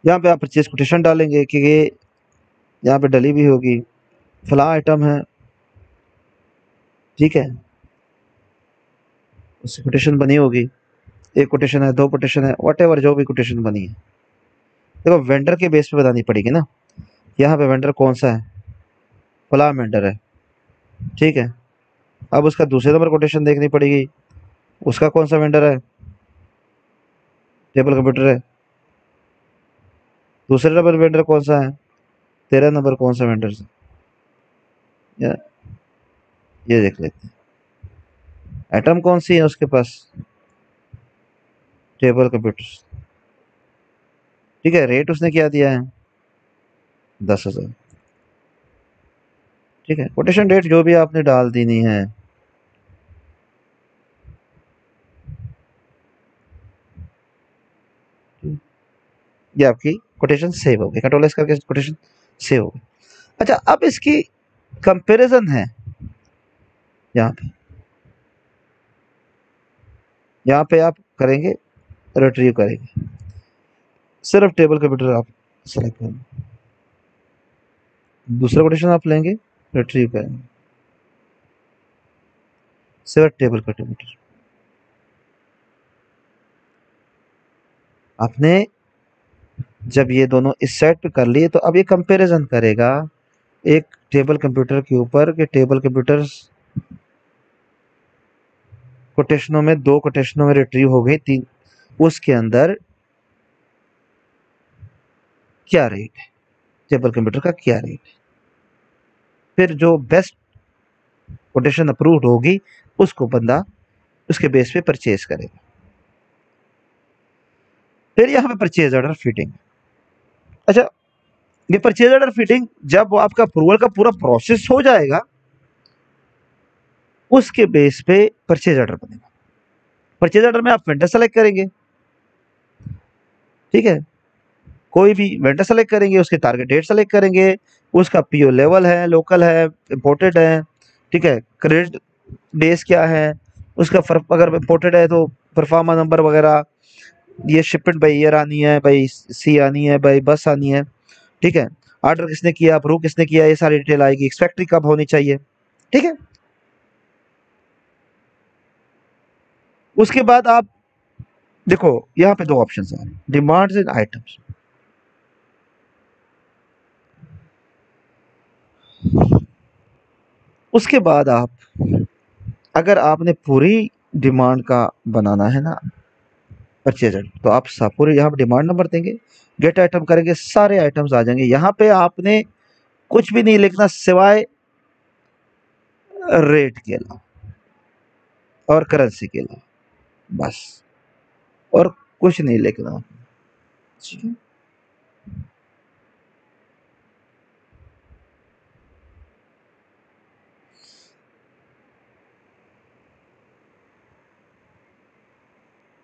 यहाँ पे आप परचेज कोटेशन डालेंगे कि ये यहाँ पे डली भी होगी, फला आइटम है। ठीक है, उससे कोटेशन बनी होगी, एक कोटेशन है, दो कोटेशन है, वट एवर जो भी कोटेशन बनी है। देखो वेंडर के बेस पे बतानी पड़ेगी ना, यहाँ पे वेंडर कौन सा है, फला वेंडर है। ठीक है, अब उसका दूसरे नंबर कोटेशन देखनी पड़ेगी, उसका कौन सा वेंडर है, टेबल कंप्यूटर है। दूसरे नंबर वेंडर कौन सा है, 13 नंबर कौन सा वेंडर है, या ये देख लेते हैं। आइटम कौन सी है उसके पास, टेबल कंप्यूटर। ठीक है, रेट उसने क्या दिया है, 10,000। ठीक है, कोटेशन डेट जो भी आपने डाल देनी है। ये आपकी कोटेशन सेव हो गई, कंट्रोल एस करके कोटेशन सेव हो गई। अच्छा, अब इसकी कंपैरिजन है, यहाँ पे आप करेंगे, रिट्रीव करेंगे, सिर्फ टेबल कंप्यूटर आप सेलेक्ट करेंगे, दूसरा कोटेशन आप लेंगे, रिट्रीव करेंगे, सिर्फ टेबल कंप्यूटर। आपने जब ये दोनों इस सेट पे कर लिए तो अब ये कंपैरिजन करेगा एक टेबल कंप्यूटर के ऊपर कि टेबल कंप्यूटर कोटेशनों में, दो कोटेशनों में रिट्रीव हो गई, तीन, उसके अंदर क्या रेट है, टेबल कंप्यूटर का क्या रेट है। फिर जो बेस्ट कोटेशन अप्रूव्ड होगी उसको बंदा उसके बेस पे परचेज करेगा। फिर यहाँ पे परचेज ऑर्डर फिटिंग। अच्छा, ये परचेज ऑर्डर फिटिंग जब वो आपका अप्रूवल का पूरा प्रोसेस हो जाएगा उसके बेस पे परचेज ऑर्डर बनेगा। परचेज ऑर्डर में आप वेंडर सेलेक्ट करेंगे। ठीक है, कोई भी वेंडर सेलेक्ट करेंगे, उसके टारगेट डेट सेलेक्ट करेंगे, उसका पीओ लेवल है, लोकल है, इंपोर्टेड है। ठीक है, क्रेडिट डेज क्या है उसका, अगर इंपोर्टेड है तो परफॉर्मा नंबर वगैरह, ये शिपमेंट बाई ईयर आनी है, बाई सी आनी है, बाई बस आनी है। ठीक है, ऑर्डर किसने किया, अप्रूव किसने किया, ये सारी डिटेल आएगी। एक्सपेक्टरी कब होनी चाहिए, ठीक है। उसके बाद आप देखो यहाँ पे दो ऑप्शन आ रहे हैं, डिमांड्स एंड आइटम्स। उसके बाद आप, अगर आपने पूरी डिमांड का बनाना है ना परचेज, तो आप पूरे यहाँ पे डिमांड नंबर देंगे, गेट आइटम करेंगे, सारे आइटम्स आ जाएंगे। यहाँ पे आपने कुछ भी नहीं लिखना सिवाय रेट के अलावा और करेंसी के अलावा, बस, और कुछ नहीं लिखना, ठीक है।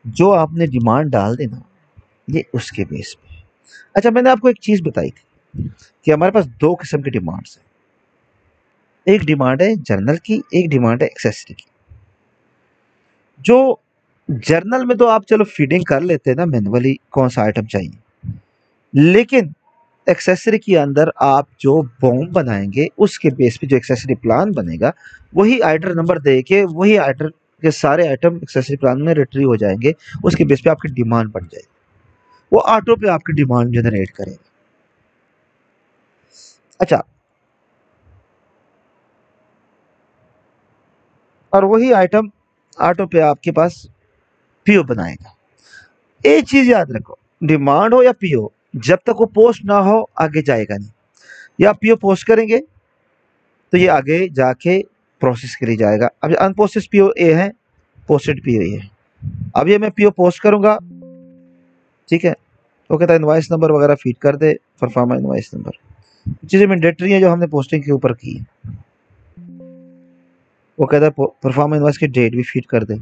जो आपने डिमांड डाल देना ये उसके बेस पे। अच्छा, मैंने आपको एक चीज बताई थी कि हमारे पास दो किस्म की डिमांड्स है, एक डिमांड है जर्नल की, एक डिमांड है एक्सेसरी की। जो जर्नल में तो आप चलो फीडिंग कर लेते हैं ना मैनुअली कौन सा आइटम चाहिए, लेकिन एक्सेसरी के अंदर आप जो बॉम्ब बनाएंगे उसके बेस पे जो एक्सेसरी प्लान बनेगा, वही आइटर नंबर दे के वही आइटर के सारे आइटम एक्सेसरी प्लान में रिट्रीव हो जाएंगे। उसके बेस पे आपकी डिमांड बन जाएगी, वो ऑटो पे आपकी डिमांड जनरेट करेगा। अच्छा, और वही आइटम ऑटो पे आपके पास पीओ बनाएगा। एक चीज याद रखो, डिमांड हो या पीओ, जब तक वो पोस्ट ना हो आगे जाएगा नहीं। या पीओ पोस्ट करेंगे तो ये आगे जाके प्रोसेस के लिए जाएगा। अब अनपोस्टेड पीओ ए है, पोस्टेड पीओ ए है। अब ये मैं पीओ पोस्ट करूंगा, ठीक है, वो कहता है इनवाइस नंबर वगैरह फीड कर दे, परफॉर्मा इनवाइस नंबर, चीजें मैंडेटरी है जो हमने पोस्टिंग के ऊपर की है। वो कहता है परफॉर्मा इनवाइस की डेट भी फीड कर दे।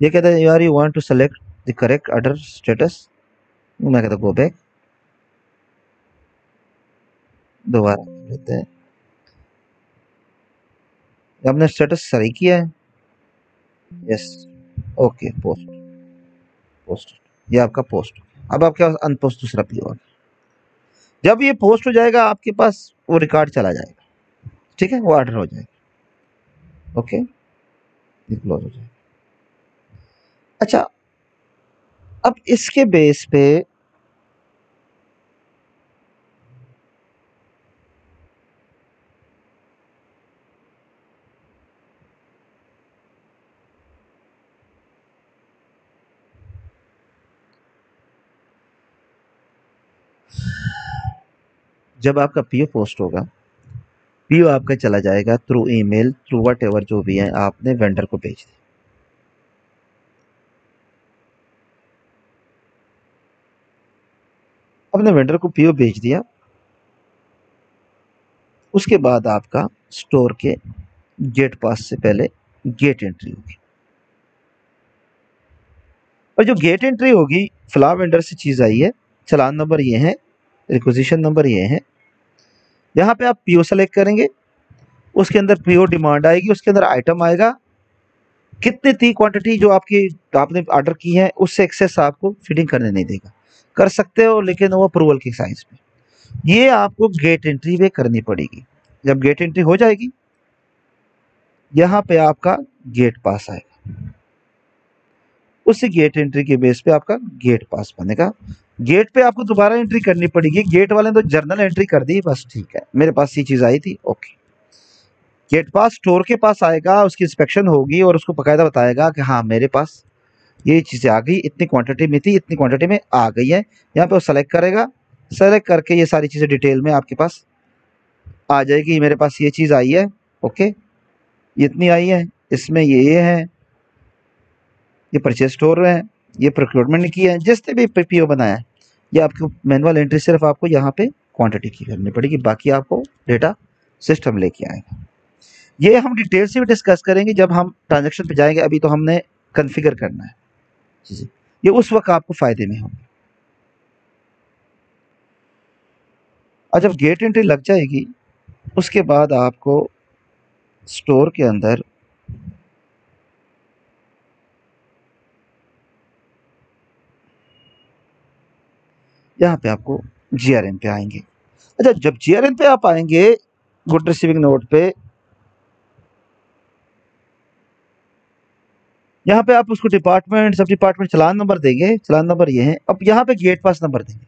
ये कहता है यार you want to select the correct order status, मैं कहता गो बैक, दोबारा लेते हैं, आपने स्टेटस सही किया है, यस, ओके, पोस्ट, पोस्ट, ये आपका पोस्ट। अब आपके पास अनपोस्ट दूसरा पीओ आ गया। जब ये पोस्ट हो जाएगा आपके पास वो रिकॉर्ड चला जाएगा, ठीक है, वो ऑर्डर हो जाएगा, ओके, ये क्लोज हो जाएगा। अच्छा, अब इसके बेस पे जब आपका पीओ पोस्ट होगा, पीओ आपका चला जाएगा through email, through what ever जो भी है आपने वेंडर को भेज दिया। आपने वेंडर को पीओ भेज दिया, उसके बाद आपका स्टोर के गेट पास से पहले गेट एंट्री होगी। और जो गेट एंट्री होगी, फ्ला वेंडर से चीज आई है, चलान नंबर ये है, रिक्वेजिशन नंबर ये है। यहाँ पे आप पीओ सेलेक्ट करेंगे, उसके अंदर पीओ डिमांड आएगी, उसके अंदर आइटम आएगा, कितनी थी क्वांटिटी जो आपने ऑर्डर की है, उससे एक्सेस आपको फीडिंग करने नहीं देगा। कर सकते हो लेकिन वो अप्रूवल के साइज पे। ये आपको गेट एंट्री पे करनी पड़ेगी। जब गेट एंट्री हो जाएगी, यहाँ पे आपका गेट पास आएगा, उसी गेट एंट्री के बेस पे आपका गेट पास बनेगा। गेट पे आपको दोबारा एंट्री करनी पड़ेगी, गेट वाले ने तो जर्नल एंट्री कर दी, बस ठीक है, मेरे पास ये चीज आई थी, ओके। गेट पास स्टोर के पास आएगा, उसकी इंस्पेक्शन होगी और उसको बकायदा बताएगा कि हाँ मेरे पास ये चीजें आ गई, इतनी क्वांटिटी में थी, इतनी क्वांटिटी में आ गई है। यहाँ पे वो सेलेक्ट करेगा, सेलेक्ट करके ये सारी चीजें डिटेल में आपके पास आ जाएगी। मेरे पास ये चीज आई है, ओके, ये इतनी आई है, इसमें ये है, ये परचेज स्टोर में है, ये प्रोक्योरमेंट ने किया है, जिसने भी पीओ बनाया है, ये आपको मैनुअल एंट्री सिर्फ आपको यहाँ पे क्वांटिटी की करनी पड़ेगी, बाकी आपको डेटा सिस्टम लेके आएगा। ये हम डिटेल से भी डिस्कस करेंगे जब हम ट्रांजेक्शन पे जाएंगे, अभी तो हमने कॉन्फ़िगर करना है चीजें, ये उस वक्त आपको फायदे में होंगे। और जब गेट एंट्री लग जाएगी उसके बाद आपको स्टोर के अंदर यहाँ पे आपको जीआरएन पे आएंगे। अच्छा, जब जीआरएन पे आप आएंगे गुड रिसीविंग नोट पे, यहाँ पे आप उसको डिपार्टमेंट, सब डिपार्टमेंट चलान नंबर देंगे। चलान नंबर ये है। अब यहाँ पे गेट पास नंबर देंगे,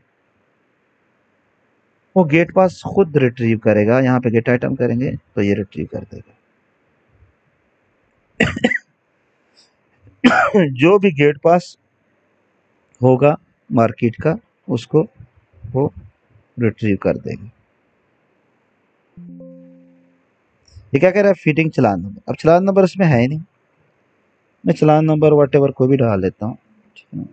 वो गेट पास खुद रिट्रीव करेगा। यहाँ पे गेट आइटम करेंगे तो ये रिट्रीव कर देगा। जो भी गेट पास होगा मार्केट का, उसको वो रिट्रीव कर देगा। ये क्या कह रहा है? फीडिंग चलान नंबर। अब चलान नंबर इसमें है ही नहीं, मैं चलान नंबर वट एवर कोई भी डाल लेता हूँ, ठीक है ना।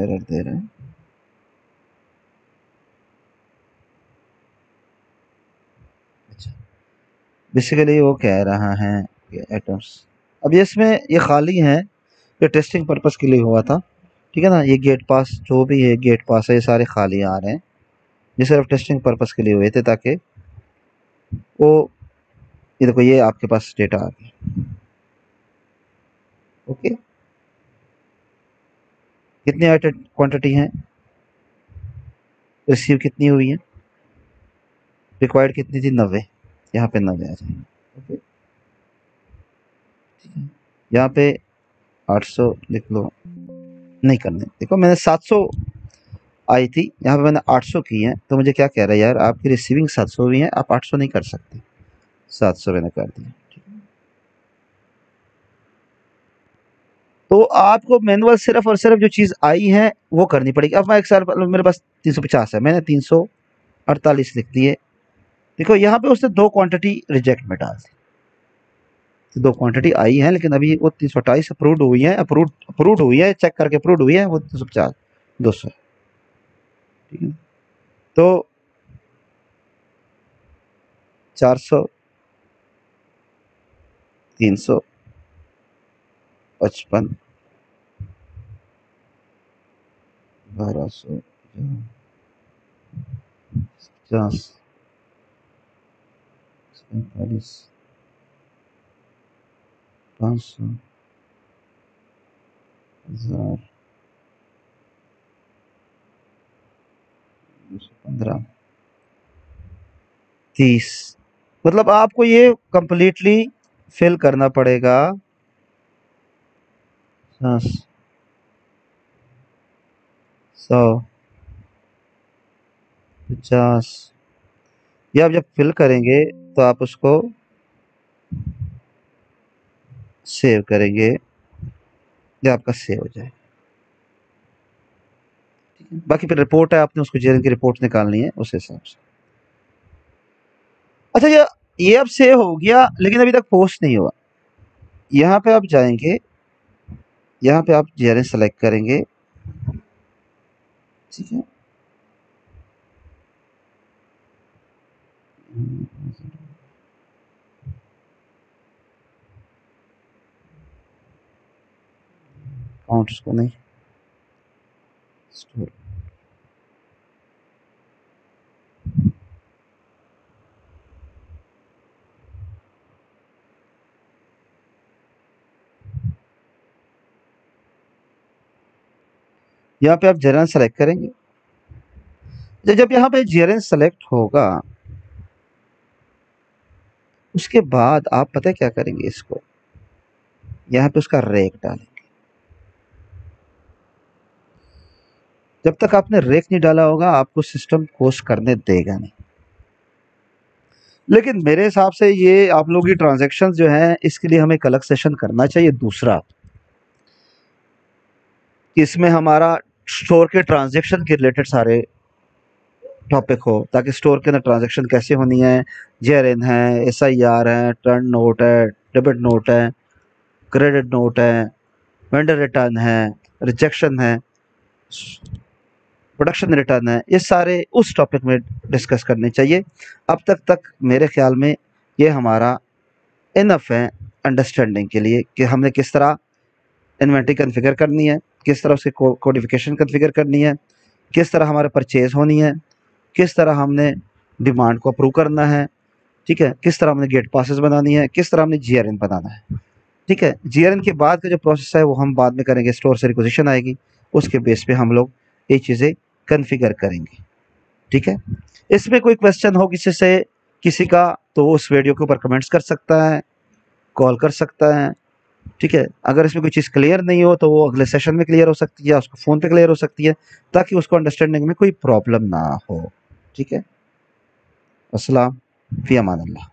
एरर दे रहे हैं। अच्छा, बेसिकली वो कह रहा है कि आइटम्स, अब ये इसमें ये खाली है, ये टेस्टिंग पर्पस के लिए हुआ था, ठीक है ना। ये गेट पास जो भी है, गेट पास है, ये सारे खाली आ रहे हैं। ये सिर्फ टेस्टिंग पर्पस के लिए हुए थे, ताकि वो, ये देखो ये आपके पास डेटा आ गया। ओके, कितनी आइटम क्वांटिटी है, रिसीव कितनी हुई है, रिक्वायर्ड कितनी थी, 90। यहाँ पे 90 आ जाएंगे। ओके, ठीक है। यहाँ पे 800 लिख लो, नहीं करने। देखो मैंने 700 आई थी, यहाँ पे मैंने 800 की है, तो मुझे क्या कह रहा है यार, आपकी रिसीविंग 700 हुई है, आप 800 नहीं कर सकते। 700 मैंने कर दिया, ठीक है। तो आपको मैनुअल सिर्फ और सिर्फ जो चीज़ आई है वो करनी पड़ेगी। अब मैं एक साल मेरे पास 350 है, मैंने 348 लिख दिए। देखो यहाँ पे उसने 2 क्वांटिटी रिजेक्ट में डाल दी, तो 2 क्वांटिटी आई है, लेकिन अभी वो 328 अप्रूव्ड हुई है, अप्रूव्ड हुई है, चेक करके अप्रूव्ड हुई है, वो 350 200, ठीक है। तो 400, 355, 1200, 50, 45, 500, 1000, 215, 30। मतलब आपको ये कंप्लीटली फिल करना पड़ेगा। 100, 50। ये आप जब फिल करेंगे तो आप उसको सेव करेंगे, ये आपका सेव हो जाए, ठीक है। बाकी फिर रिपोर्ट है, आपने उसको जेल की रिपोर्ट निकालनी है उस हिसाब से। अच्छा, ये अब सेव हो गया, लेकिन अभी तक पोस्ट नहीं हुआ। यहाँ पे आप जाएंगे, यहाँ पे आप जेआरएन सेलेक्ट करेंगे, ठीक है। काउंट उसको नहीं, स्टोर, यहाँ पे आप जेआरएन सेलेक्ट करेंगे। जब यहाँ पे जेआरएन सेलेक्ट होगा, उसके बाद आप पता है क्या करेंगे, इसको यहाँ पे उसका रेक डालेंगे। जब तक आपने रेक नहीं डाला होगा, आपको सिस्टम कोस्ट करने देगा नहीं। लेकिन मेरे हिसाब से ये आप लोगों की ट्रांजैक्शंस जो है, इसके लिए हमें एक अलग सेशन करना चाहिए दूसरा, कि इसमें हमारा स्टोर के ट्रांजैक्शन के रिलेटेड सारे टॉपिक हो, ताकि स्टोर के अंदर ट्रांजैक्शन कैसे होनी है, जेआरएन है, एसआईआर है, टर्न नोट है, डेबिट नोट है, क्रेडिट नोट है, वेंडर रिटर्न है, रिजेक्शन है, प्रोडक्शन रिटर्न है, ये सारे उस टॉपिक में डिस्कस करने चाहिए। अब तक मेरे ख्याल में ये हमारा इनफ है अंडरस्टैंडिंग के लिए, कि हमने किस तरह इन्वेंटरी कॉन्फ़िगर करनी है, किस तरह उसकी कोडिफिकेशन कॉन्फ़िगर करनी है, किस तरह हमारे परचेज होनी है, किस तरह हमने डिमांड को अप्रूव करना है, ठीक है, किस तरह हमने गेट पासेस बनानी है, किस तरह हमने जीआरएन बनाना है, ठीक है। जीआरएन के बाद का जो प्रोसेस है वो हम बाद में करेंगे, स्टोर से रिक्वेजिशन आएगी, उसके बेस पे हम लोग ये चीज़ें कॉन्फ़िगर करेंगे, ठीक है। इसमें कोई क्वेश्चन हो किसी का तो वो उस वीडियो के ऊपर कमेंट्स कर सकता है, कॉल कर सकता है, ठीक है। अगर इसमें कोई चीज़ क्लियर नहीं हो तो वो अगले सेशन में क्लियर हो सकती है, उसको फ़ोन पे क्लियर हो सकती है, ताकि उसको अंडरस्टैंडिंग में कोई प्रॉब्लम ना हो, ठीक है। अस्सलाम फ़ी अमान अल्लाह।